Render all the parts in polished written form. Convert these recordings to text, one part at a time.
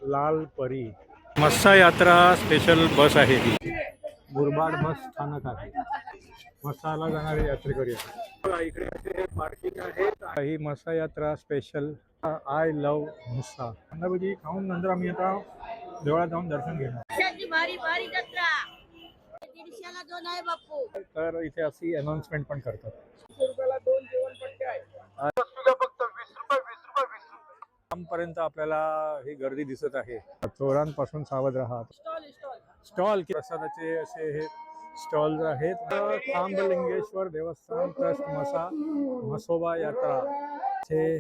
लाल परी मस्सा यात्रा स्पेशल बस आहे ही. मुरबाड बस स्थानक आहे. मस्साला जाणारे यात्रेकरी आहेत. इकडे असे पार्किंग आहेत. ही मस्सा यात्रा स्पेशल आय लव मस्सा. अंदाभजी खाऊन नंतर आम्ही आता देवळात जाऊन दर्शन घेणार. तर इथे अशी अनाउन्समेंट पण करतात. पर्यंत आपल्याला ही गर्दी दिसत आहे. चोरांपासून सावध राहा. स्टॉल प्रसादाचे असे हे स्टॉल्स आहेत. खांबलिंगेश्वर देवस्थान ट्रस्ट म्हसोबा यात्रा हे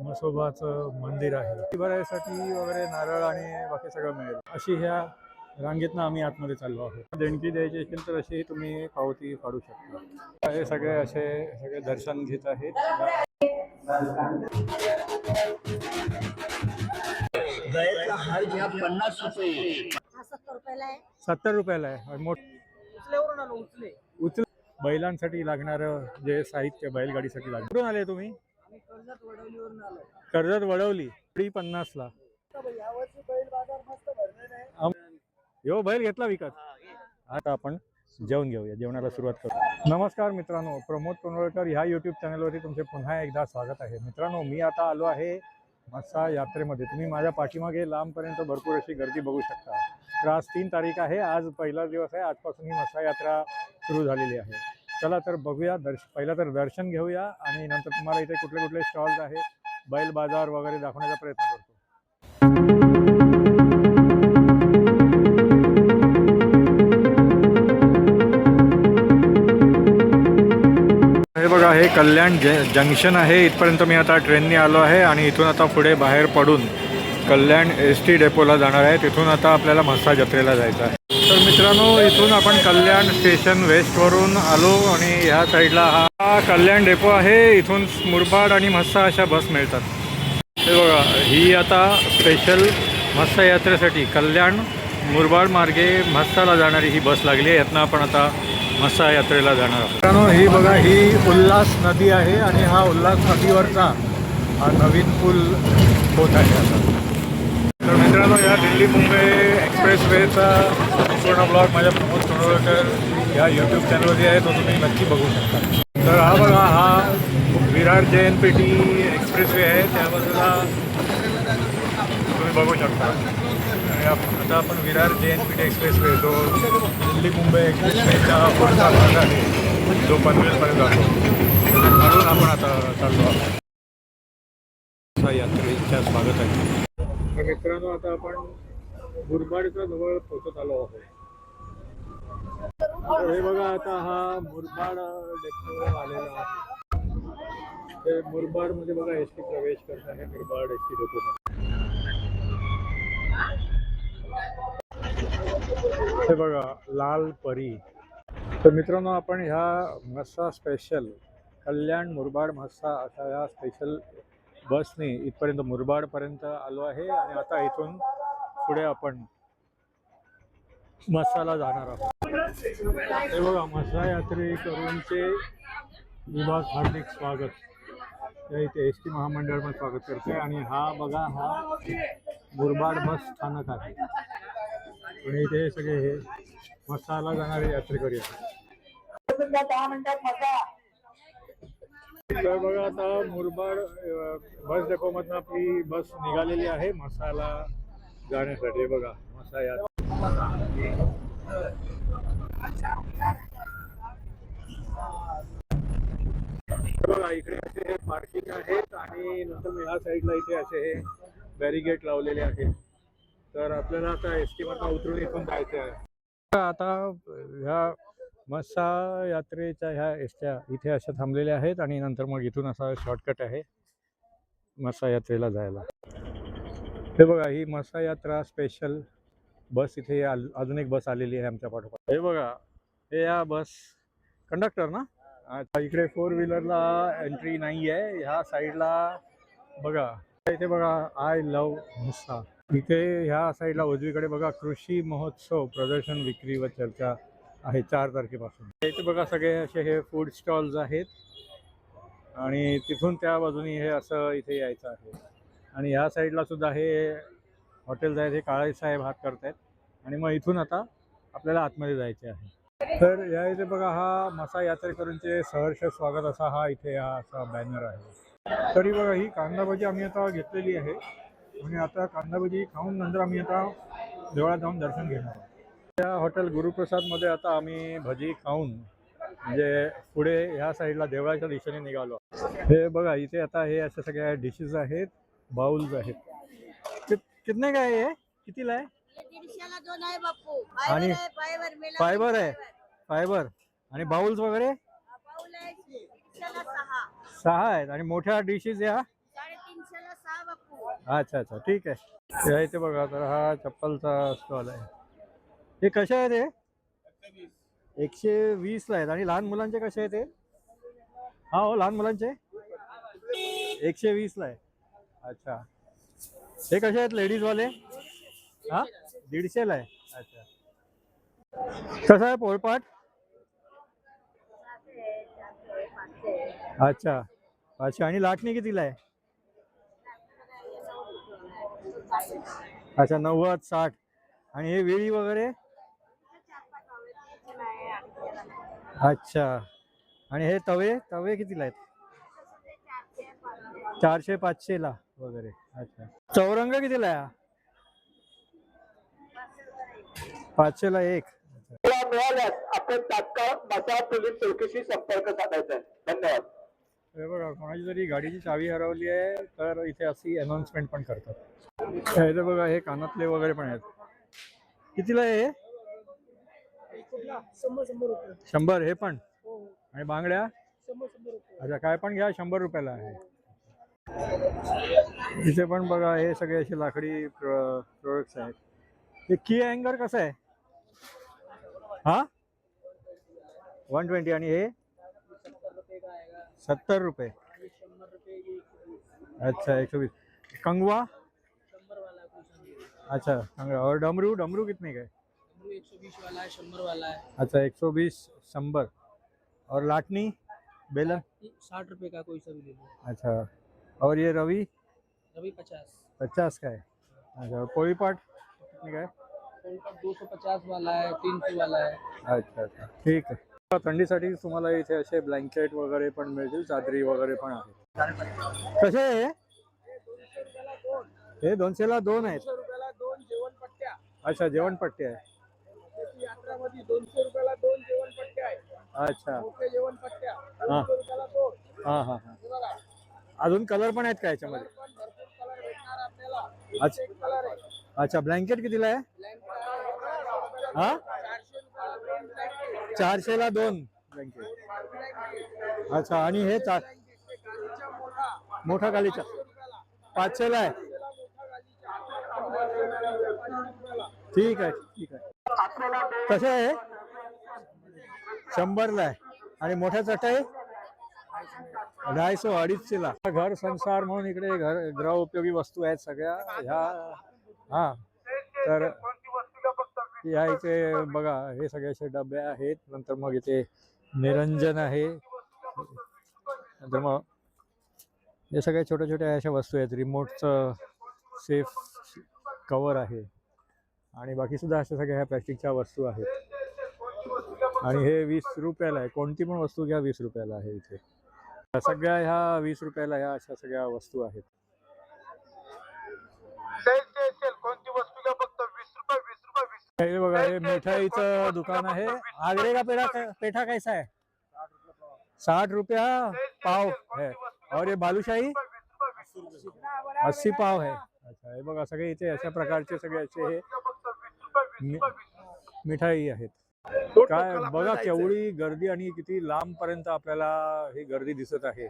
म्हसोबाचं मंदिर आहे. भरायसाठी वगैरे नारळ आणि बाकी सगळं मिळेल. अशी ह्या रांगेतनं आम्ही आतमध्ये चाललो आहोत. देणगी द्यायची असेल तर अशी तुम्ही पावती काढू शकता. हे सगळे सगळे दर्शन घेत आहेत. हार घ्या 50 रुपये. 70 रुपयाला आहे. उचल बैलांसाठी लागणारं जे साहित्य बैलगाडीसाठी लागणार. कुठून आले तुम्ही? कर्जत वडवली. 50ला. यो बैल घेतला विकत. आता आपण जेवण घेऊया. जेवणाला सुरुवात करू. नमस्कार मित्रांनो, प्रमोद तोंडवळकर ह्या यूट्यूब चॅनलवरती तुमचे पुन्हा एकदा स्वागत आहे. मित्रांनो, मी आता आलो आहे मस्सा यात्रेमध्ये. तुम्ही माझ्या पाठीमागे लांबपर्यंत भरपूर अशी गर्दी बघू शकता. तर आज 3 तारीख आहे. आज पहिला दिवस आहे. आजपासून ही मस्सा यात्रा सुरू झालेली आहे. चला तर बघूया. पहिला तर दर्शन घेऊया आणि नंतर तुम्हाला इथे कुठले कुठले स्टॉल्स आहेत, बैल बाजार वगैरे दाखवण्याचा प्रयत्न करतो. हे बघा, हे कल्याण जंक्शन आहे. इथपर्यंत मी आता ट्रेनने आलो आहे आणि इथून आता पुढे बाहेर पडून कल्याण ST डेपोला जाणार आहे. तिथून आता आपल्याला मस्सा जत्रेला जायचं आहे. तर मित्रांनो, इथून आपण कल्याण स्टेशन वेस्टवरून आलो आणि ह्या साईडला हा कल्याण डेपो आहे. इथून मुरबाड आणि मस्सा अशा बस मिळतात. हे बघा, ही आता स्पेशल मस्सा यात्रेसाठी कल्याण मुरबाड मार्गे मस्साला जाणारी ही बस लागली आहे. यातनं आपण आता मस्सा यात्रेला जाणार आहोत. मित्रांनो, ही बघा, ही उल्हास नदी आहे आणि हा उल्हास नदीवरचा हा नवीन पूल होत आहे आता. तर मित्रांनो, या दिल्ली मुंबई एक्सप्रेसवेचा पूर्ण ब्लॉग माझ्या प्रमोद तोंडवळकर या यूट्यूब चॅनलवरती आहे. तो तुम्ही नक्की बघू शकता. तर हा बघा, हा विरार JNPT एक्सप्रेसवे आहे. त्या बाजूला तुम्ही बघू शकता. आणि आता आपण विरार JNPT एक्सप्रेसवे जो दिल्ली मुंबई एक्सप्रेसवेचा पुढचा भाग आहे, जो पनवेलपर्यंत जातो, म्हणून आपण आता चाललो आहोत. यात्रेच्या स्वागत आहे. तर मित्रांनो, आता आपण मुरबाडच्या जवळ पोहोचत आलो आहोत. तर हे बघा, आता हा मुरबाड डेपो आलेला आहे. मुरबाडमध्ये बघा ST प्रवेश करत आहे. Murbad ST depot. हे बघा, लाल परी. तर मित्रांनो, आपण ह्या मस्सा स्पेशल कल्याण मुरबाड मस्सा अशा या स्पेशल बसने इथपर्यंत मुरबाडपर्यंत आलो आहे आणि आता इथून पुढे आपण मस्साला जाणार आहोत. हे बघा, मस्सा यात्रेकरूंचे विभाग हार्दिक स्वागत. त्या इथे ST महामंडळामध्ये स्वागत करते. आणि हा बघा, हा मुरबाड बस स्थानक आहे आणि इथे सगळे हे मस्साला जाणारे यात्रेकरी आहेत. तर बघा, आता मुरबाड बस डेपोमधून आपली बस निघालेली आहे मस्साला जाण्यासाठी. बघा, मस्सा यात्रा. बघा, इकडे असे पार्किंग आहेत आणि नंतर ह्या साईडला इथे असे हे बॅरिगेट लावलेले आहेत. तर आपल्याला आता ST मधून उतरून इथून जायचं आहे. आता ह्या मस्सा यात्रेच्या ह्या एसट्या इथे अशा थांबलेल्या आहेत आणि नंतर मग इथून असा शॉर्टकट आहे मस्सा यात्रेला जायला. हे बघा, ही मस्सा यात्रा स्पेशल बस इथे अजून एक बस आलेली आहे आमच्या पाठोपाठ. हे बघा, हे या बस कंडक्टर ना. आता इकडे 4 व्हीलरला एंट्री नाही आहे. ह्या साईडला बघा, इथे बघा आय लव मस्सा. इथे ह्या साईडला उजवीकडे बघा, कृषी महोत्सव प्रदर्शन विक्री व चर्चा आहे 4 तारखेपासून. इथे बघा, सगळे असे हे फूड स्टॉल्स आहेत आणि तिथून त्या बाजूनी हे असं इथे यायचं आहे. आणि ह्या साईडला सुद्धा हे हॉटेल्स आहेत. हे काळे साहेब हात करतायत आणि मग इथून आता आपल्याला आतमध्ये जायचे आहे. तर या इथे बघा हा मसा यात्रेकरूंचे सहर्ष स्वागत असा हा इथे हा असा बॅनर आहे. तरी बघा ही कांदा भजी आम्ही आता घेतलेली आहे आणि आता कांदा भजी खाऊन नंतर आम्ही आता देवळात जाऊन दर्शन घेणार आहोत. त्या हॉटेल गुरुप्रसादमध्ये आता आम्ही भजी खाऊन म्हणजे पुढे ह्या साईडला देवळाच्या दिशेने निघालो. हे बघा इथे आता हे अशा सगळ्या डिशेस आहेत, बाउल्स आहेत. कितने काय आहे, कितीला आहे? 150ला 2 आहे बापू. आणि फायबर आहे, फायबर आणि बाउल्स वगैरे बाऊल आहे 150ला 6. 6 आहेत आणि मोठ्या डिशेस या 350ला 6 बापू. अच्छा अच्छा ठीक आहे. या इथे बघा तर हा चप्पलचा स्टॉल आहे. हे कसे आहेत हे? 120 ला आहेत. आणि लहान मुलांचे कसे आहेत ते? हा हो लहान मुलांचे 120 ला आहे. अच्छा हे कसे आहेत लेडीजवाले? हा 150 ला आहे. अच्छा कसं आहे पोळपाट? अच्छा 500. आणि लाटणी कितीला आहे? अच्छा 90 60. आणि हे वेळी वगैरे? अच्छा आणि हे तवे तवे कितीला आहेत? 400 500 ला वगैरे. अच्छा चौरंग कितीला आहे? 500 ला एक. मिळाल्यास आपण तात्काळ मसा पोलीस चौकशी संपर्क साधायचा आहे. धन्यवाद. हे बघा कोणाची तरी गाडीची चावी हरवली आहे तर इथे अशी अनाउन्समेंट पण करतात. हे बघा हे कानातले वगैरे पण आहेत. कितीला आहे हे? 100 हे पण. आणि बांगड्या? अच्छा काय पण घ्या 100 रुपयाला आहे. इथे पण बघा हे सगळे असे लाकडी प्रोडक्ट्स आहेत. हे की हँगर कसं आहे? हा 120. आणि हे 70 रुपये. अच्छा 120. कंगवा? अच्छा कंगवा. और डमरू डमरू कितने का है? 120 वाला है, 100 वाला है। अच्छा 120 100. और लाटनी बेलन? 60 रुपए का कोई सा भी ले लो। अच्छा और ये रवि? रवि 50। 50 का है. अच्छा और पोली पाट कितने का है? 250 वाला है, 300 वाला है। अच्छा अच्छा ठीक आहे. थंडीसाठी तुम्हाला इथे असे ब्लँकेट वगैरे पण मिळतील, चादरी वगैरे पण आहेत. कसे आहे हे? 200 ला 2 आहेत. 200 रुपयाला 2 जेवणपट्ट्या। अच्छा जेवणपट्टी आहे. यात्रामध्ये 200 रुपयाला 2 जेवणपट्ट्या आहे। अच्छा मोठे जेवणपट्ट्या हा 200 रुपयाला 2। हा हा हा. हे बघा, अजून कलर पण आहेत का याच्यामध्ये? पण भरपूर कलर भेटणार आपल्याला। अच्छा एक कलर आहे। अच्छा ब्लँकेट कितीला आहे? हा 400 ला 2 ब्लँकेट. अच्छा आणि हे मोठा गालीचा 500 ला आहे. ठीक आहे ठीक आहे. कसं आहे? 100 ला आहे. आणि मोठ्या चटाई 250 250 ला. घर संसार म्हणून इकडे गृह उपयोगी वस्तू आहेत सगळ्या ह्या. हा तर या इथे बघा हे सगळे असे डबे आहेत. नंतर मग इथे निरंजन आहे. नंतर मग हे सगळे छोट्या छोट्या अशा वस्तू आहेत. रिमोटचं सेफ कवर आहे आणि बाकी सुद्धा अशा सगळ्या ह्या प्लॅस्टिकच्या वस्तू आहेत. आणि हे 20 रुपयाला आहे. कोणती पण वस्तू घ्या 20 रुपयाला आहे. इथे सगळ्या ह्या 20 रुपयाला ह्या अशा सगळ्या वस्तू आहेत. हे बघा हे मिठाईचं दुकान आहे. आगरे का पेठा कैसा है? 60 रुपया पाव है. और ये बालूशाही 80 पाव है. अच्छा हे बघा सगळे इथे अशा प्रकारचे सगळे असे हे मिठाई आहेत. काय बघा केवढी गर्दी आणि किती लांब पर्यंत आपल्याला ही गर्दी दिसत आहे.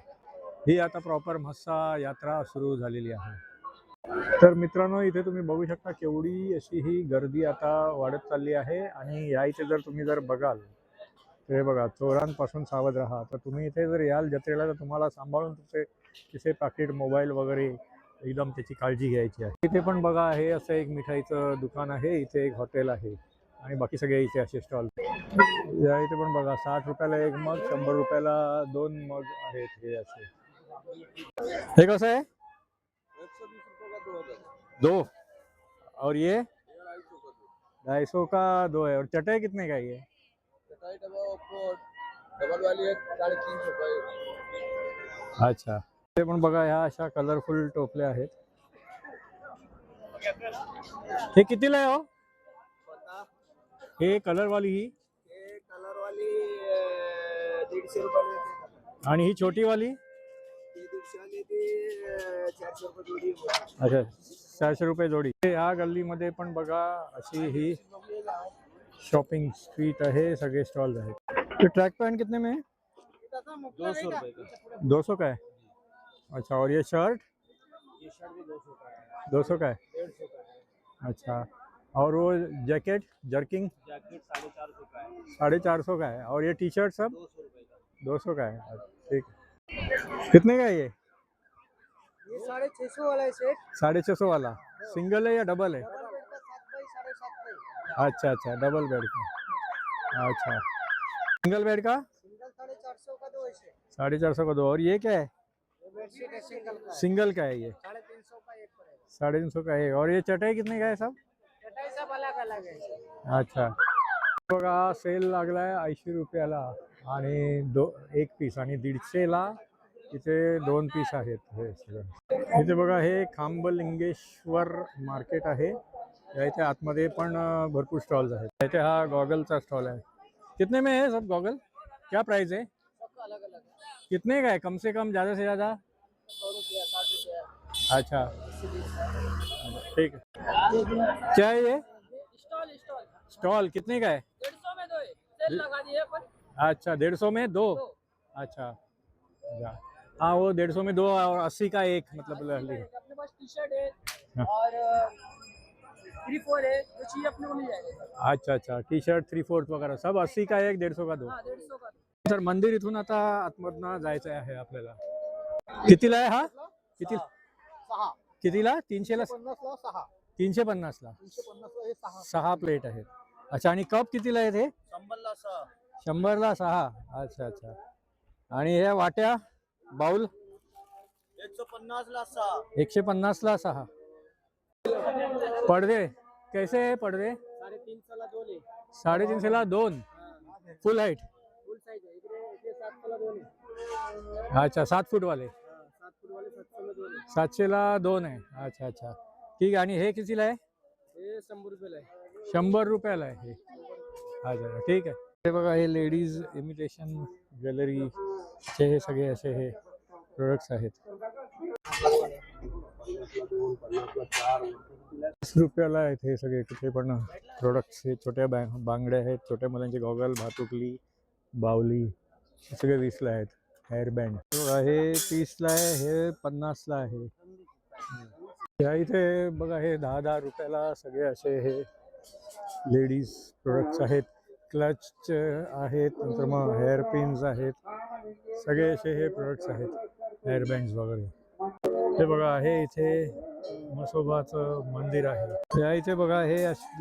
ही आता प्रॉपर म्हस्सा यात्रा सुरू झालेली आहे. तर मित्रांनो इथे तुम्ही बघू शकता केवढी अशी ही गर्दी आता वाढत चालली आहे. आणि या इथे जर तुम्ही जर बघाल तर हे बघा चोरांपासून सावध राहा. तर तुम्ही इथे जर याल जत्रेला तर तुम्हाला सांभाळून तुमचे किसे पाकिट मोबाईल वगैरे एकदम त्याची काळजी घ्यायची आहे. इथे पण बघा हे असं एक मिठाईचं दुकान आहे. इथे एक हॉटेल आहे आणि बाकी सगळे इथे असे स्टॉल. या इथे पण बघा 60 रुपयाला एक मग 100 रुपयाला 2 मग आहेत हे असे. हे कसं आहे? 120 रुपये का 2 दो और ये 250 का 2 है। और चटाई कितने का है ये? डबल वाली है 350 रुपये। अच्छा, ते पण बघा ह्या अशा कलरफुल टोपल्या आहेत. हे कितीला आहे हो? हे कलरवाली ही ये कलर वाली 150 रुपये आणि ही छोटी वाली? ये 150 वाली ती 400 रुपये जोडी. अच्छा, 400 रुपये जोडी. ह्या गल्लीमध्ये पण बघा अशी ही शॉपिंग स्ट्रीट आहे, सगळे स्टॉल्स आहेत. तो ट्रैक पैंट कितने में है? 200 रुपये का 200 का है. अच्छा, और ये शर्ट? ये शर्ट भी 200 का है, 200 का है. 150 का है, अच्छा, और वो जैकेट जर्किंग जैकेट 450 का है, 450 का है. और ये टी शर्ट सब 200 रुपये का. 200 का है. ठीक है. कितने का है ये? ये 650 वाला है सेट. 650 वाला सिंगल है या डबल है? डबल बेड का 7 बाई 7.5 का. अच्छा अच्छा, डबल बेड का. अच्छा, सिंगल बेड का सिंगल 450 का 2 है सेट. 450 का 2. और ये क्या है? ये बेडशीट है सिंगल का. सिंगल का है ये? 350 का एक पड़ेगा. 350 का है. और ये चटाई कितने का है सब? चटाई सब अलग अलग है. अच्छा, बघा सेल लागलाय 80 रुपयाला आणि एक पीस आणि 150ला इथे 2 पीस आहेत. हे सगळं इथे बघा, हे खांबलिंगेश्वर मार्केट आहे. या इथे आतमध्ये पण भरपूर स्टॉल्स आहेत. इथे हा गॉगलचा स्टॉल आहे. कितने में है सब गॉगल? क्या प्राइस है? सबका अलग अलग है. कितने का है? कम से कम, ज़्यादा से ज़्यादा? 100 रुपया 60 रुपया. अच्छा, ठीक है. क्या है ये? स्टॉल स्टॉल स्टॉल कितने का है? 150 में 2 है. सेल लगा दिए अपन. अच्छा, 150 में 2. अच्छा, हाँ वो 150 में 2 और 80 का एक, मतलब अपने पास टी शर्ट है हाँ. और 3/4 है. जो चाहिए अपने को मिल जाएगा. अच्छा अच्छा, टी शर्ट 3/4 वगैरह सब 80 का एक, 150 का 2. हाँ 150 का. तर मंदिर इथून आता आतमधनं जायचं आहे आपल्याला. कितीला आहे हा? किती 6 कितीला? 300ला? 50 ला 6. 350ला 350 हे 6. 6 प्लेट आहेत. अच्छा, आणि कप कितीला आहेत हे? 100 ला 6. 100ला 6. अच्छा अच्छा. आणि हे वाट्या बाउल 150 ला 6. 150ला 6. पडदे कैसे है पडदे? 350 ला 2 ले. 350ला 2 फुल हाईट. फुल साइज है. इकडे 700 ला 2 है. अच्छा, 7 फूट वाले 7 फूट वाले 700 ला 2 है. 700ला 2 आहे. अच्छा अच्छा, ठीक आहे. आणि हे कितीला आहे? हे 100 रुपयाला आहे. 100 रुपयाला आहे हे. अच्छा, ठीक आहे. हे बघा, हे लेडीज इमिटेशन ज्वेलरीचे हे सगळे असे हे प्रोडक्ट्स आहेत. 20 रुपयाला आहेत हे सगळे. कुठे पण प्रोडक्ट्स. हे छोट्या बांगड्या आहेत, छोट्या मुलांचे गॉगल, भातुकली, बावली, हे सगळे 20ला आहेत. हेअर बँड हे 30ला आहे, हे 50ला आहे. या इथे बघा, हे 10-10 रुपयाला सगळे असे हे लेडीज प्रोडक्ट्स आहेत. क्लच आहेत, नंतर मग हेअर पिन्स आहेत, सगळे असे हे प्रोडक्ट्स आहेत. हेअर बँड्स वगैरे. हे बघा, हे इथे म्हसोबाचं मंदिर आहे. या इथे बघा, हे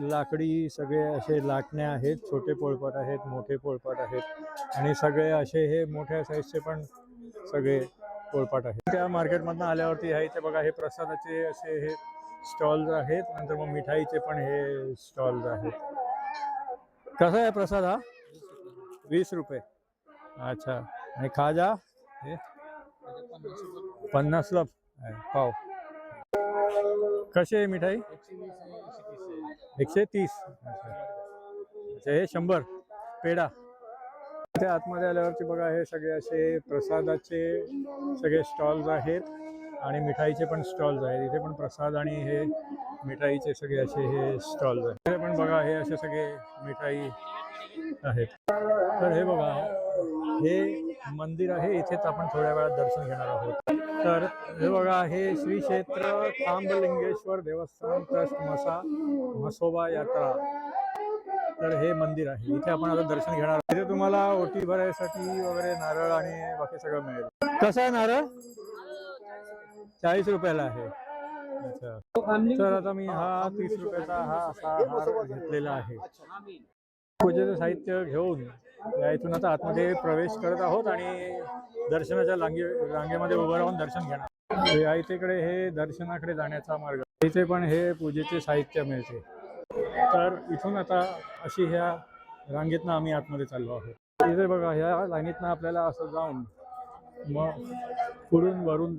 लाकडी सगळे असे लाटण्या आहेत. छोटे पोळपाट आहेत, मोठे पोळपाट आहेत आणि सगळे असे हे मोठ्या साईजचे पण सगळे पोळपाट आहेत. त्या मार्केटमधनं आल्यावरती ह्या इथे बघा, हे प्रसादाचे असे हे स्टॉल्स आहेत. नंतर मग मिठाईचे पण हे स्टॉल्स आहेत. कसा आहे प्रसाद हा? 20 रुपये. अच्छा, आणि खाजा हे 50ला आहे पाव. कशी आहे मिठाई? 130. अच्छा, हे 100 पेढा. इथे आतमध्ये आल्यावरती बघा, हे सगळे असे प्रसादाचे सगळे स्टॉल्स आहेत आणि मिठाईचे पण स्टॉल्स आहेत. इथे पण प्रसाद आणि हे मिठाईचे सगळे असे हे स्टॉल्स आहेत. इथे पण बघा, हे असे सगळे मिठाई आहेत. तर हे बघा, हे मंदिर आहे. इथेच आपण थोड्या वेळात दर्शन घेणार आहोत. तर हे बघा, हे श्री क्षेत्र खांबलिंगेश्वर देवस्थान ट्रस्ट म्हसोबा यात्रा. तर हे मंदिर आहे. इथे आपण आता दर्शन घेणार आहोत. इथे तुम्हाला ओटी भरायसाठी वगैरे नारळ आणि बाकी सगळं मिळेल. कसं आहे नारळ? 40 रुपयाला आहे. अच्छा, तर आता मी हा 30 रुपयाचा हा असा हार घेतलेला आहे. पूजेचं साहित्य घेऊन या इथून आता आतमध्ये प्रवेश करत आहोत आणि दर्शनाच्या रांगेमध्ये उभं राहून दर्शन घेणार. या इथेकडे हे दर्शनाकडे जाण्याचा मार्ग. इथे पण हे पूजेचे साहित्य मिळते. तर इथून आता अशी ह्या रांगेतनं आम्ही आतमध्ये चाललो आहोत. इथे बघा ह्या लाईनीतनं आपल्याला असं जाऊन मग पुढून वरून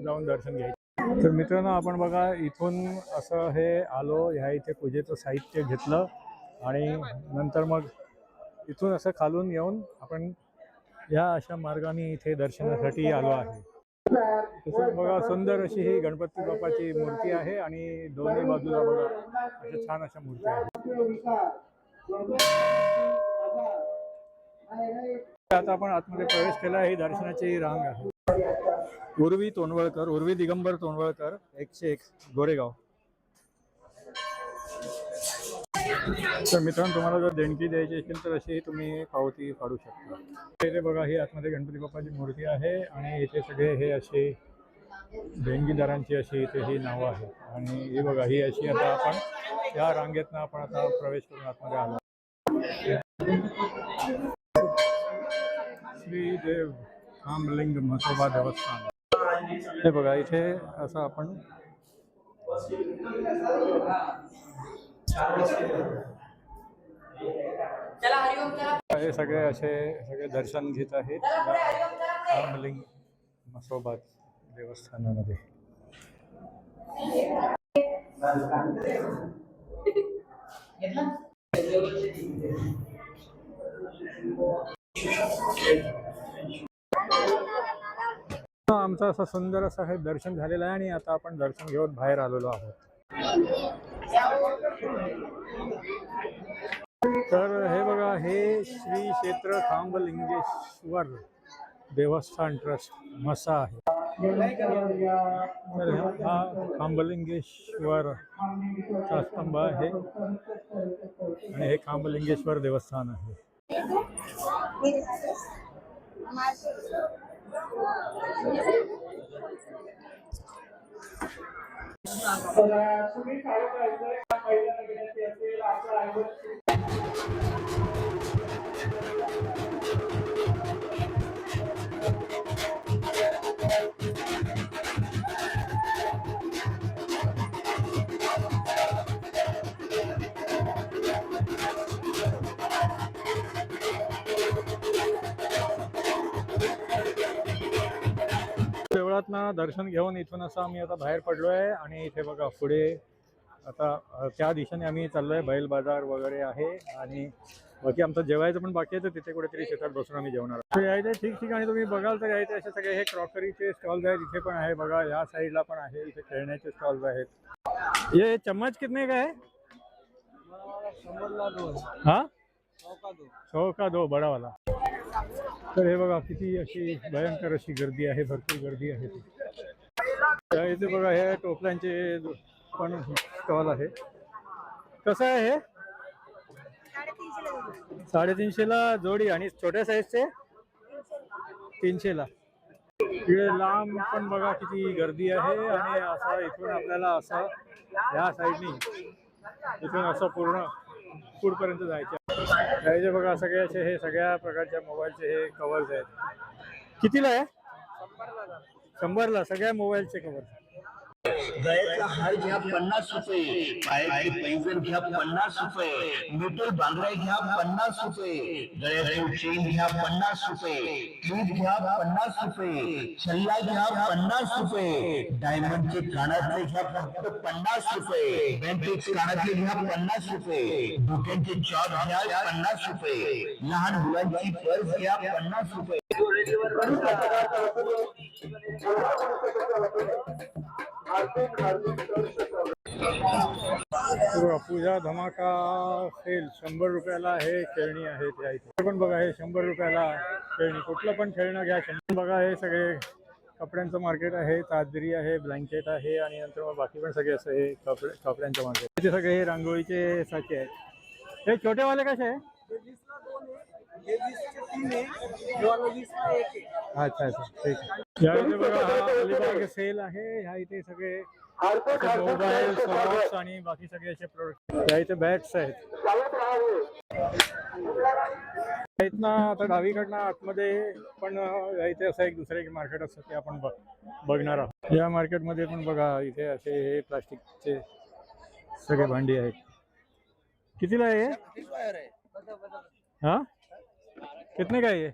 जाऊन दर्शन घ्यायचं. तर मित्रांनो, आपण बघा इथून असं हे आलो, ह्या इथे पूजेचं साहित्य घेतलं आणि नंतर मग इथून असं खालून येऊन आपण या अशा मार्गाने इथे दर्शनासाठी आलो आहे. तसंच बघा सुंदर अशी ही गणपती बाप्पाची मूर्ती आहे आणि दोन्ही बाजूला बघा अशा छान अशा मूर्ती आहेत. आता आपण आतमध्ये प्रवेश केला. ही दर्शनाची रांग आहे. उर्वी तोंडवळकर, उर्वी दिगंबर तोंडवळकर, 101 गोरेगाव. तर मित्रांनो, तुम्हाला जर देणगी द्यायची असेल तर अशी तुम्ही पावती काढू शकता. इथे बघा ही आतमध्ये गणपती बाप्पाची मूर्ती आहे आणि इथे सगळे हे असे देणगीदारांची अशी इथे ही नावं आहेत. आणि ही बघा ही अशी आता आपण या रांगेतनं आपण आता प्रवेश करून आतमध्ये आलो. श्री देव रामलिंग म्हसोबा देवस्थान. हे बघा इथे असं आपण हे सगळे असे सगळे दर्शन घेत आहेत रामलिंग म्हसोबा देवस्थानामध्ये. आमचं असं सुंदर असं हे दर्शन झालेलं आहे आणि आता आपण दर्शन घेऊन बाहेर आलेलो आहोत. तर हे बघा हे श्री क्षेत्र खांबलिंगेश्वर देवस्थान ट्रस्ट म्हसा आहे. तर हा खांबलिंगेश्वरचा स्तंभ आहे आणि हे खांबलिंगेश्वर देवस्थान आहे. देवळातनं दर्शन घेऊन इथून असं आम्ही आता बाहेर पडलो आहे आणि इथे बघा पुढे आता त्या दिशेने आम्ही चाललोय. बैल बाजार वगैरे आहे आणि बाकी आमचं जेवायचं पण बाकी आहे. तर तिथे कुठेतरी शेतात बसून आम्ही जेवणार. तर यायचे ठिकठिकाणी तुम्ही बघाल तर यायचे असे सगळे हे क्रॉकरीचे स्टॉल्स आहेत. इथे पण आहे बघा, या साईडला पण आहे. इथे खेळण्याचे स्टॉल्स आहेत. ये चम्मच कितने का है? हाँ 100 का 2 बड़ा वाला. तर हे बघा किती अशी भयंकर अशी गर्दी आहे, भरपूर गर्दी आहे. इथे बघा हे टोपल्यांचे पण स्टॉल आहे. कसं आहे हे? 350ला जोडी आणि छोट्या साईजचे 300ला. इकडे लांब पण बघा किती गर्दी आहे आणि असं इथून आपल्याला असं या साईडनी इथून असं पूर्ण पुढपर्यंत जायचं. यायचे बघा सगळे असे हे सगळ्या प्रकारच्या मोबाईलचे हे कव्हर्स आहेत. कितीला आहे? 100ला सगळ्या मोबाईलचे कव्हर. गळ्यातला हार घ्या 50 रुपये, पायाचे पैंजण घ्या 50 रुपये, मेटल बांगड्या घ्या 50 रुपये, गळ्याचे चेन घ्या 50 रुपये, क्लिप घ्या 50 रुपये, छल्ला घ्या 50 रुपये, डायमंडचे कानातले घ्या फक्त 50 रुपये, बँकेचे कानातले घ्या 50 रुपये, डोक्याचे चॉप घ्या 50 रुपये, लहान मुलांची पर्स घ्या 50 रुपये. पूजा धमाका सेल 100 रुपयाला हे खेळणी आहेत. या इथे पण बघा हे 100 रुपयाला खेळणी, कुठलं पण खेळणं घ्या 100. बघा हे सगळे कपड्यांचं मार्केट आहे. ताजरी आहे, ब्लँकेट आहे आणि नंतर मग बाकी पण सगळे असं हे कपड्यांचं मार्केट. इथे सगळे हे रांगोळीचे साचे आहेत. हे छोटेवाले कसे आहे? अच्छा अच्छा ठीक आहे. या इथे बघा हा अलिबाग सेल आहे. ह्या इथे सगळे हार्दिक मोबाईल स्वागत. सॉक्स आणि बाकी सगळे असे प्रोडक्ट इथे बॅट्स आहेत. चालत राहावे. इथनं आता डावीकडनं आतमध्ये पण इथे असं एक दुसरं एक मार्केट असतं ते आपण बघणार आहोत. या मार्केटमध्ये पण बघा इथे असे हे प्लास्टिकचे सगळे भांडी आहेत. कितीला आहे हे? हाँ कितने का ये?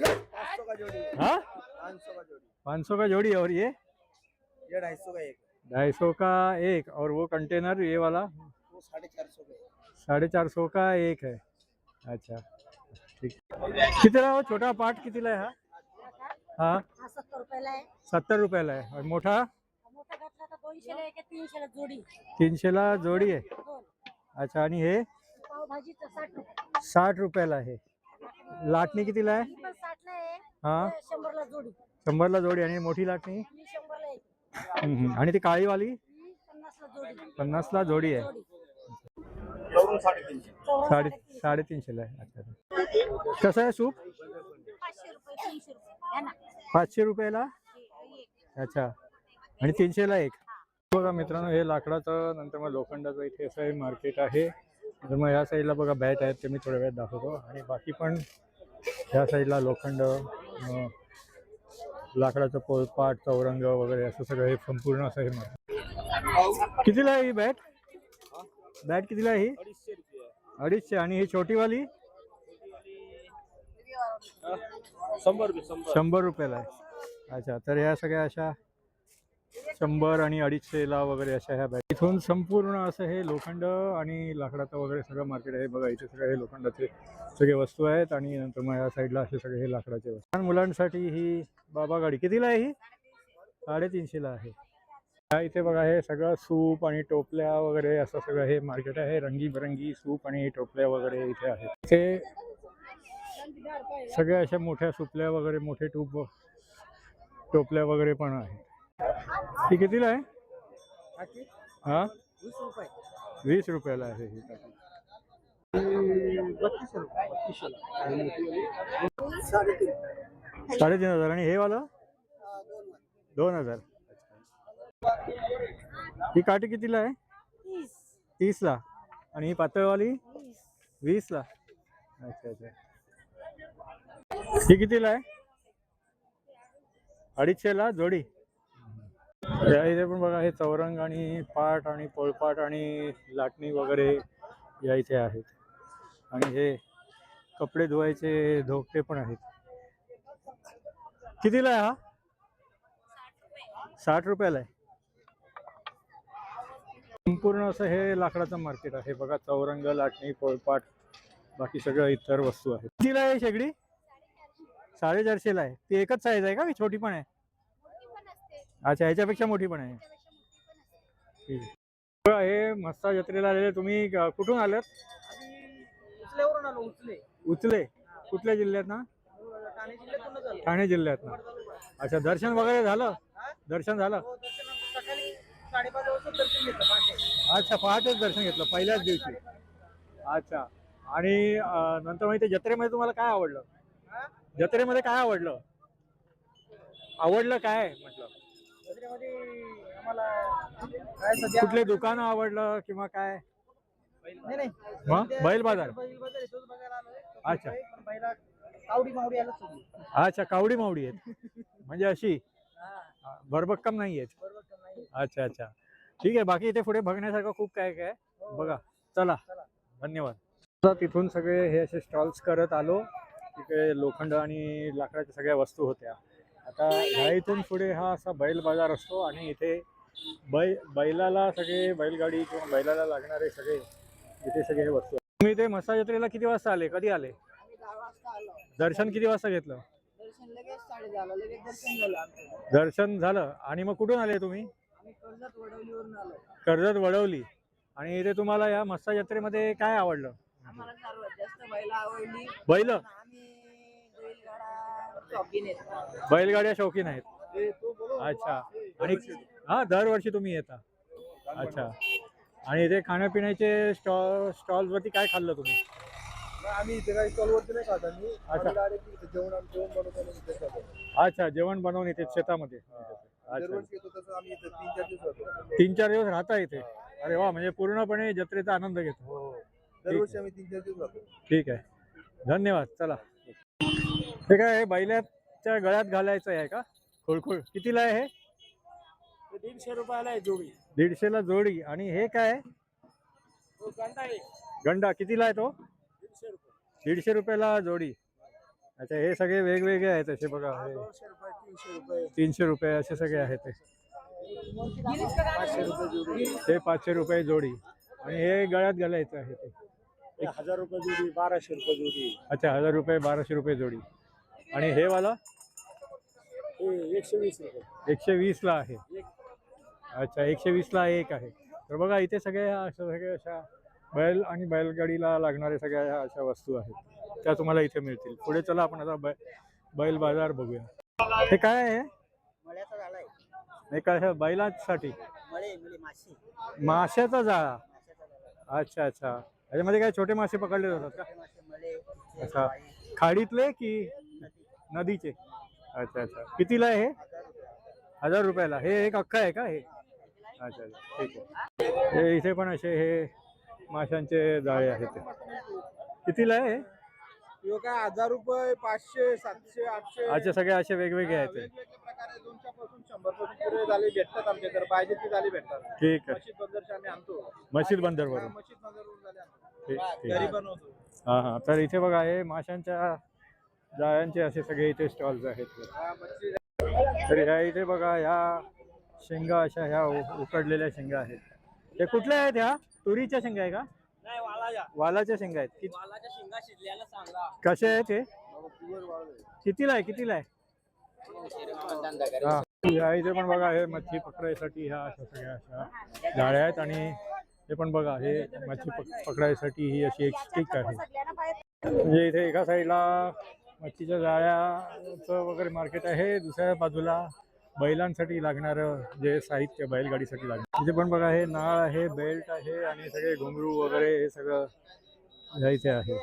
500 का जोड़ी, हाँ 500 का जोड़ी, 500 का जोड़ी और ये ये 250 का एक, 250 का एक और वो कंटेनर ये वाला वो 450 का एक। 450 का एक है. अच्छा ठीक. कितीला हो छोटा पाट कितीला आहे हा? हा 70 रुपयाला आहे. 70 रुपयाला आहे. और मोठा मोठा घातला तर 200 ला एक आहे, 300 ला जोडी. 300ला जोडी आहे. दोन. अच्छा आणि हे पावभाजीचं 60 रुपये. 60 रुपयाला आहे. लाटणी कितीला आहे? ही पण 60 ला आहे. हा 100 ला जोडी. 100ला जोडी आणि मोठी लाटणी ही 100 ला एक. आणि ती काळीवाली ही 50 ला जोडी. 50ला जोडी आहे. जोडी. चौरंग 350. 350ला आहे. अच्छा कसं आहे सूप? 500 रुपये 300 रुपये घ्या ना. 500 रुपयाला. एक. अच्छा आणि 300ला एक. बघा मित्रांनो हे लाकडाचं नंतर मग लोखंडाचं इथे असं हे मार्केट आहे. तर मग ह्या साईडला बघा बॅट आहेत ते मी थोड्या वेळात दाखवतो आणि बाकी पण ह्या साईडला लोखंड लाकडाचं पोलपाट चौरंग वगैरे असं सगळं हे संपूर्ण असं हे मार्केट. कितीला आहे ही बॅट? बॅट कितीला आहे ही? 250 रुपये. 250 आणि ही छोटीवाली 100 रुपये 100 रुपयाला आहे. अच्छा तर ह्या सगळ्या अशा 100 आणि 250ला वगैरे अशा ह्या बॅट. इथून संपूर्ण असं हे लोखंड आणि लाकडाचं वगैरे सगळं मार्केट आहे. बघा इथे सगळे हे लोखंडाचे सगळे वस्तू आहेत आणि नंतर मग या साईडला असे सगळे हे लाकडाचे वस्तू. लहान मुलांसाठी ही बाबा गाडी कितीला आहे ही? 350ला आहे. ह्या इथे बघा हे सगळं सूप आणि टोपल्या वगैरे असं सगळं हे मार्केट आहे. रंगीबेरंगी सूप आणि टोपल्या वगैरे इथे आहेत. इथे सगळ्या अशा मोठ्या सुपल्या वगैरे मोठे टोपल्या वगैरे पण आहेत. ही कितीला आहे? हा 20 रुपये. 20 रुपयाला आहे ही. 32 रुपये. 350. 3,500 आणि हे वालं 2000. ही काठी कितीला आहे? 30ला आणि ही पातळवाली 20ला. अच्छा अच्छा ही कितीला आहे? 250ला जोडी. या इथे पण बघा हे चौरंग आणि पाट आणि पोळपाट आणि लाटणी वगैरे या इथे आहेत आणि हे कपडे धुवायचे धोके पण आहेत. कितीला आहे हा? 60 रुपयाला आहे. संपूर्ण असं हे लाकडाचं मार्केट आहे. बघा चौरंग लाटणी पोळपाट बाकी सगळं इतर वस्तू आहेत. कितीला आहे शेगडी? 450ला आहे. ती एकच साईज आहे का की छोटी पण आहे? अच्छा ह्याच्यापेक्षा मोठी पण आहे. ठीक आहे. बघा हे मस्ता जत्रेला आलेले तुम्ही कुठून आलात? उचलेवरून आलो. उचले कुठल्या जिल्ह्यात ना? ठाणे जिल्ह्यातूनच आलो. ठाणे जिल्ह्यात ना. अच्छा दर्शन वगैरे झालं? दर्शन झालं? हो, दर्शन सकाळी 5:30 वाजता दर्शन घेतलं पहाटे. अच्छा पहाटेच दर्शन घेतलं पहिल्याच दिवशी. अच्छा आणि नंतर मग इथे जत्रेमध्ये तुम्हाला काय आवडलं? जत्रेमध्ये काय आवडलं? आवडलं काय म्हटलं? जत्रेमध्ये आम्हाला काय सध्या कुठले दुकान आवडलं किंवा काय? नाही मग बैल बाजार. बैल बाजार आहे, तोच बघायला आलोय. अच्छा. पण बैला कावडी मावडी आलं सगळी. अच्छा कावडी मावडी आहेत म्हणजे अशी हा, भरभक्कम नाही आहेत. बरोबर का नाही? अच्छा अच्छा ठीक आहे. बाकी इथे पुढे बघण्यासारखं खूप काय काय आहे. बघा चला धन्यवाद. आता तिथून सगळे हे असे स्टॉल्स करत आलो. तिथे लोखंड आणि लाकडाच्या सगळ्या वस्तू होत्या. आता ह्या इथून पुढे हा असा बैल बाजार असतो आणि इथे बैलाला सगळे बैलगाडी किंवा बैलाला लागणारे सगळे इथे सगळे हे वस्तू. तुम्ही इथे मस्ता जत्रेला किती वाजता आले? कधी आले? आम्ही 10 वाजता आलो. दर्शन किती वाजता घेतलं? दर्शन लगेच 10:30 लगेच दर्शन झालं आमचं. दर्शन झालं आणि मग कुठून आले तुम्ही? आम्ही कर्जत वडवलीवरून आलो. कर्जत वडवली. आणि इथे तुम्हाला या मस्ता जत्रेमध्ये काय आवडलं? आम्हाला सर्वात जास्त बैल आवडली. बैल? आम्ही बैलगाडा शौकीन आहेत. बैलगाड्या शौकीन आहेत. अच्छा आणि हा दरवर्षी तुम्ही येता? अच्छा आणि इथे खाण्यापिण्याचे स्टॉल्स वरती काय खाल्लं तुम्ही? आम्ही इथे काही स्टॉलवरती नाही खात. आम्ही अच्छा. डायरेक्ट जेवण बनवतो. अच्छा जेवण बनवून इथे शेतामध्ये. दरवर्षी येतो तसं आम्ही इथं 3-4 दिवस राहतो. 3-4 दिवस राहता इथे. अरे वा, म्हणजे पूर्णपणे जत्रेचा आनंद घेतो. हो. दरवर्षी आम्ही 3-4 दिवस राहतो. ठीक आहे, धन्यवाद. चला, हे काय हे बैलाच्या गळ्यात घालायचं आहे का? खुळखुळ कितीला आहे हे? 150 रुपयाला आहे जोडी. 150ला जोडी. आणि हे काय आहे? तो गंडा आहे गंडा कितीला आहे तो? 150 रुपये. 150 रुपयाला जोडी. अच्छा, हे सगळे वेगवेगळे आहेत असे बघा. हे 200 रुपये, 300 रुपये, 300 रुपये असे सगळे आहेत ते. 500 रुपये जोडी. हे 500 रुपये जोडी. आणि हे गळ्यात घालायचं आहे ते. 1000 रुपये जोडी, 1200 रुपये जोडी. अच्छा, 1000 रुपये, 1200 रुपये जोडी. आणि हे वाला हे 120 रुपये. 120ला आहे. अच्छा, 120ला एक आहे. तर बघा इथे सगळे अशा बैल आणि बैलगाडीला लागणारे सगळ्या ह्या अशा वस्तू आहेत, त्या तुम्हाला इथे मिळतील. पुढे चला, आपण आता बैल बाजार बघूया. हे काय आहे? मळ्याचा झाला आहे. हे काय आहे? बैलांसाठी मळे माशी. माशाचा जाळा. अच्छा अच्छा, याच्यामध्ये काय छोटे मासे पकडले जातात का? मळे अच्छा, खाडीतले की नदीचे? अच्छा अच्छा, कितीला आहे हे? 1000 रुपयाला. हे एक अख्खा आहे का हे? अच्छा अच्छा, ठीक आहे. हे इथे पण असे हे माशांचे जाळे आहेत. कितीला आहे हे? यो काय 1000 रुपये, 500, 700, 800. अच्छा, सगळे असे वेगवेगळे आहेत ते. वेगवेगळे प्रकार आहे. 200 पासून 100 पासून पुढे झाले भेटतात आमच्याकडे. पाहिजे ती झाली भेटतात. ठीक आहे. मशीद बंदरचे आम्ही आणतो. मशीद बंदरवरून. मशीद बंदरवरून झाले आणतो. ठीक ठीक. घरी बनवतो. हां हां, तर इथे बघा हे माशांच्या जाळ्यांचे असे सगळे इथे स्टॉल्स आहेत. हा, मच्छी. तर ह्या इथे बघा ह्या शेंगा अशा ह्या उकडलेल्या शेंगा आहेत. हे कुठल्या आहेत ह्या? तुरीच्या शेंगा आहे का? नाही, वालाच्या. वालाच्या शेंगा आहेत. वालाच्या शेंगा शिजल्याला सांगा. कसे आहेत हे? कितीला आहे? कितीला आहे? हा, ह्या इथे पण बघा हे मच्छी पकडायसाठी ह्या अशा सगळ्या अशा जाळ्या आहेत. आणि हे पण बघा हे मच्छी पकडायसाठी ही अशी एक स्टिक आहे. म्हणजे इथे एका साईडला मच्छीच्या जाळ्याचं वगैरे मार्केट आहे, दुसऱ्या बाजूला बैलांसाठी लागणारं जे साहित्य बैलगाडीसाठी लागणार. इथे पण बघा हे नाळ आहे, बेल्ट आहे आणि सगळे घुंगरू वगैरे हे सगळं ह्या इथे आहे.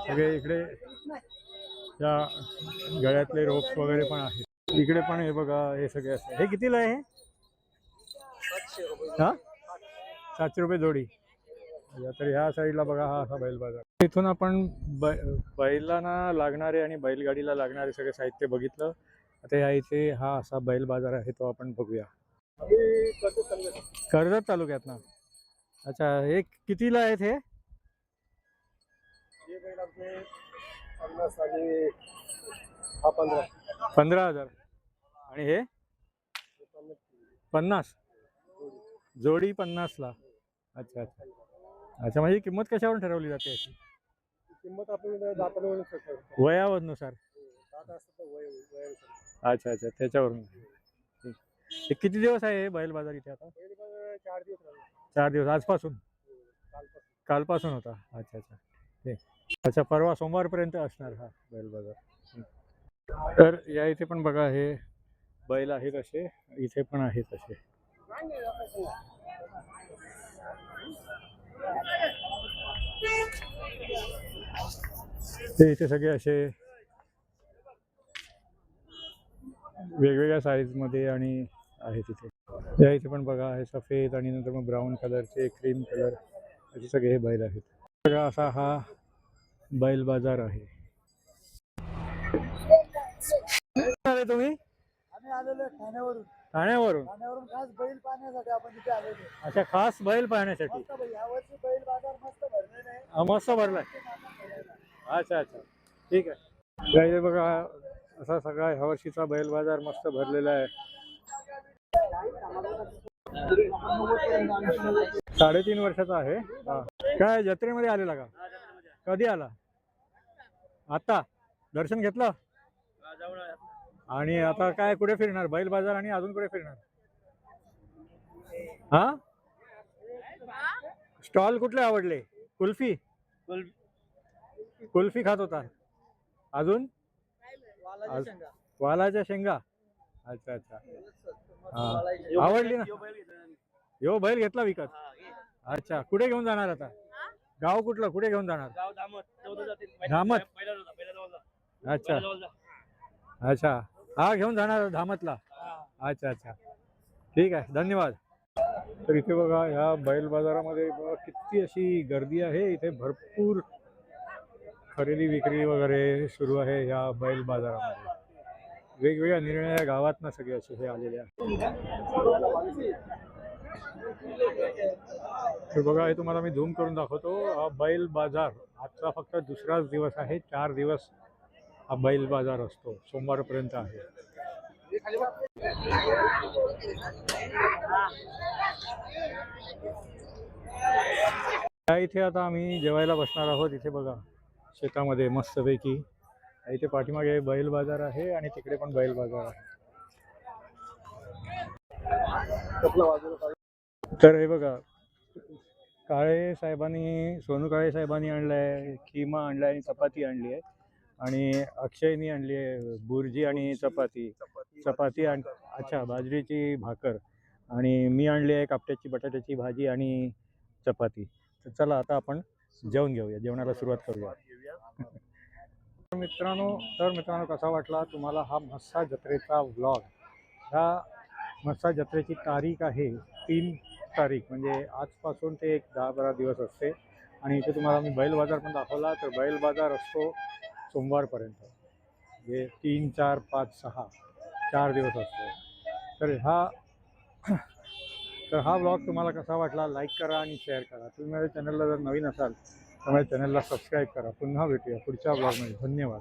सगळे इकडे त्या गळ्यातले रोप्स वगैरे पण आहेत. इकडे पण हे बघा हे सगळे असते. हे कितीला आहे? 700 रुपये जोडी. तर ह्या साईडला बघा हा असा बैल बाजार. इथून आपण बैलांना लागणारे आणि बैलगाडीला लागणारे सगळे साहित्य बघितलं. आता ह्या इथे हा असा बैल बाजार आहे, तो आपण बघूया. कर्जत तालुक्यात ना? अच्छा, हे कितीला आहेत हे? 15,000. आणि हे 50 जोडी 50ला. अच्छा अच्छा अच्छा, म्हणजे किंमत कशावरून ठरवली जाते अशी? किंमत आपण दातावरून वयानुसार. अच्छा अच्छा, त्याच्यावरून. ठीक. हे किती दिवस आहे हे बैल बाजार इथे आता? 4 दिवस. 4 दिवस. आजपासून? कालपासून होता. अच्छा अच्छा, ठीक. अच्छा, परवा सोमवारपर्यंत असणार हा बैल बाजार. तर या इथे पण बघा हे बैल आहेत असे, इथे पण आहेत असे. ते इथे सगळे असे वेगवेगळ्या साईजमध्ये आणि आहेत इथे. या इथे पण बघा हे सफेद आणि नंतर मग ब्राऊन कलरचे, क्रीम कलर असे सगळे हे बैल आहेत. सगळा असा हा बैल बाजार आहे. तुम्ही? आम्ही आलेलो ठाण्यावरून. ठाण्यावरून? ठाण्यावरून खास बैल पाहण्यासाठी आपण तिथे आलेलो. अच्छा, खास बैल पाहण्यासाठी. यावर्षी बैल बाजार मस्त भरलेला आहे. हा, मस्त भरलाय. अच्छा अच्छा, ठीक आहे. इथे बघा असा सगळा ह्या वर्षीचा बैल बाजार मस्त भरलेला आहे. 3.5 वर्षाचा आहे. हा, काय जत्रेमध्ये आलेला का? कधी आला? आता दर्शन घेतलं? आणि आता काय कुठे फिरणार? बैल बाजार आणि अजून कुठे फिरणार? हा, स्टॉल कुठले आवडले? कुल्फी? कुल्फी खात होता. अजून वालाच्या शेंगा. अच्छा अच्छा, हा, आवडली ना? यो बैल घेतला विकत? अच्छा, कुठे घेऊन जाणार आता? गाव कुठलं? कुठे घेऊन जाणार? धामत. अच्छा अच्छा, हा घेऊन जाणार धामतला. अच्छा अच्छा, ठीक आहे, धन्यवाद. तर इथे बघा ह्या बैल बाजारामध्ये बघा किती अशी गर्दी आहे. इथे भरपूर खरेदी विक्री वगैरे सुरू आहे ह्या बैल बाजारामध्ये. वेगवेगळ्या निरनिराळ्या गावातनं सगळे असे हे आलेले आहेत. तर बघा हे तुम्हाला मी झूम करून दाखवतो. हा बैल बाजार आजचा फक्त दुसराच दिवस आहे. 4 दिवस हा बैल बाजार असतो, सोमवारपर्यंत आहे. त्या इथे आता आम्ही जेवायला बसणार आहोत. इथे बघा शेतामध्ये मस्तपैकी इथे पाठीमागे बैल बाजार आहे आणि तिकडे पण बैल बाजार आहे. तर हे बघा काळे साहेबांनी, सोनू काळे साहेबांनी आणलाय, खिमा आणलाय आणि चपाती आणली आहे. आणि अक्षयनी आणली आहे बुर्जी आणि चपाती आणि अच्छा बाजरीची भाकर. आणि मी आणली आहे कापट्याची बटाट्याची भाजी आणि चपाती. तर चला आता आपण जेवण घेऊया, जेवणाला सुरुवात करूया. मित्रांनो कसा वाटला तुम्हाला हा म्हस्सा जत्रेचा व्लॉग? ह्या म्हस्सा जत्रेची तारीख आहे 3 तारीख, म्हणजे आजपासून ते एक 10-12 दिवस असते. आणि इथे तुम्हाला मी बैल बाजार पण दाखवला. तर बैल बाजार असतो सोमवारपर्यंत, म्हणजे 3, 4, 5, 6 4 दिवस असतो. तर हा व्लॉग तुम्हाला कसा वाटला लाईक करा आणि शेअर करा. तुम्ही माझ्या चॅनलला जर नवीन असाल तर माझ्या चॅनलला सबस्क्राईब करा. पुन्हा भेटूया पुढच्या व्लॉगमध्ये. धन्यवाद.